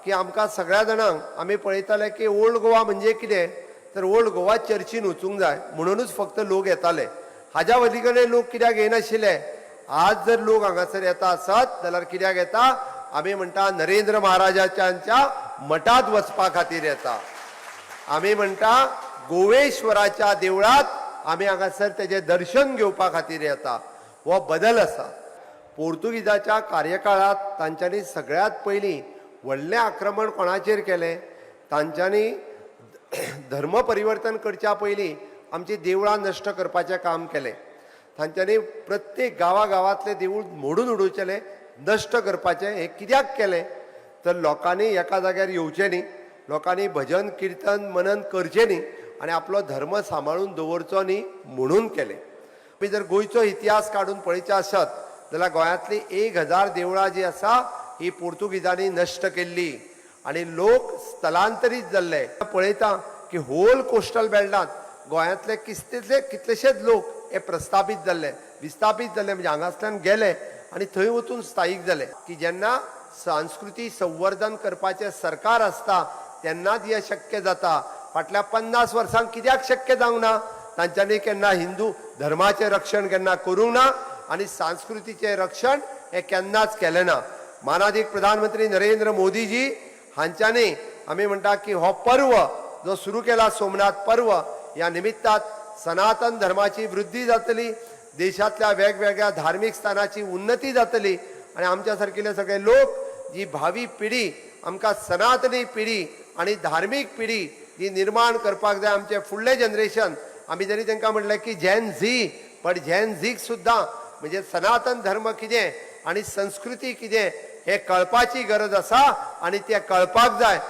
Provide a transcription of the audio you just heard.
की आमकां सगळ्या जाणांक आमी पळयताले की ओल्ड गोवा म्हणजे कितें तर ओल्ड गोवा चर्चीन वचूंक जाय म्हणूनच फक्त लोक येताले. हाज्या पलीकडे लोक कित्याक येनाशिल्ले. आज जर लोक हांगासर येता आसत जाल्यार कित्याक येता आमी म्हणटा नरेंद्र महाराजांच्या मठात वचपा खातीर येता. आमी म्हणटा गोवेश्वराच्या देवळात आमी हांगासर तेजें दर्शन घेवपा खातीर येता. हो बदल आसा. पोर्तुगीजाच्या कार्यकाळात तांच्यांनी सगळ्यात पयलीं व्हडलें आक्रमण कोणाचेर केलें. तांच्यांनी धर्म परिवर्तन करच्या पयलीं आमची देवळां नश्ट करपाचें काम केलें. तांच्यांनी प्रत्येक गांवांतलें देवूळ मोडून उडोवचेलें, नश्ट करपाचें. हें कित्याक केलें तर लोकांनी एका जाग्यार येवचें न्ही, लोकांनी भजन किर्तन मनन करचें न्ही आनी आपलो धर्म सांबाळून दवरचो न्ही म्हणून केलें. आमी जर गोंयचो इतिहास काडून पळयचे आसत जाल्यार गोंयांतलीं 1000 देवळां जीं आसा ही पोर्तुगीजांनी नश्ट केल्ली आनी लोक स्थलांतरीत जाल्ले. पळयता की होल कोस्टल बेल्टांत गोंयांतले कितलेशेच लोक हे प्रस्थापीत जाल्ले, विस्थापीत जाल्ले म्हणजे हांगासल्यान गेले आनी थंय वचून स्थायीक जाले. की जेन्ना संस्कृती संवर्धन करपाचें सरकार आसता तेन्नाच हें शक्य जाता. फाटल्या 50 वर्सांक कित्याक शक्य जावंक ना. तांच्यांनी केन्ना हिंदू धर्माचें रक्षण केन्ना करूंक ना आनी संस्कृतीचें रक्षण हें केन्नाच केलें ना. मानाधीक प्रधानमंत्री नरेंद्र मोदीजी हांच्यांनी आमी म्हणटा की हो पर्व जो सुरू केला सोमनाथ पर्व ह्या निमित्तात सनातन धर्माची वृद्धी जातली, देशांतल्या वेगवेगळ्या धार्मीक स्थानाची उन्नती जातली आनी आमच्या सारकिले सगळे लोक जी भावी पिढी आमकां सनातनी पिढी आनी धार्मीक पिढी जी निर्माण करपाक जाय आमचे फुडले जनरेशन. आमी जरी तांकां म्हणलें की जेन झी पण जेन झीक सुद्दां म्हणजे सनातन धर्म कितें आनी संस्कृती कितें हें कळपाची गरज आसा आनी तें कळपाक जाय.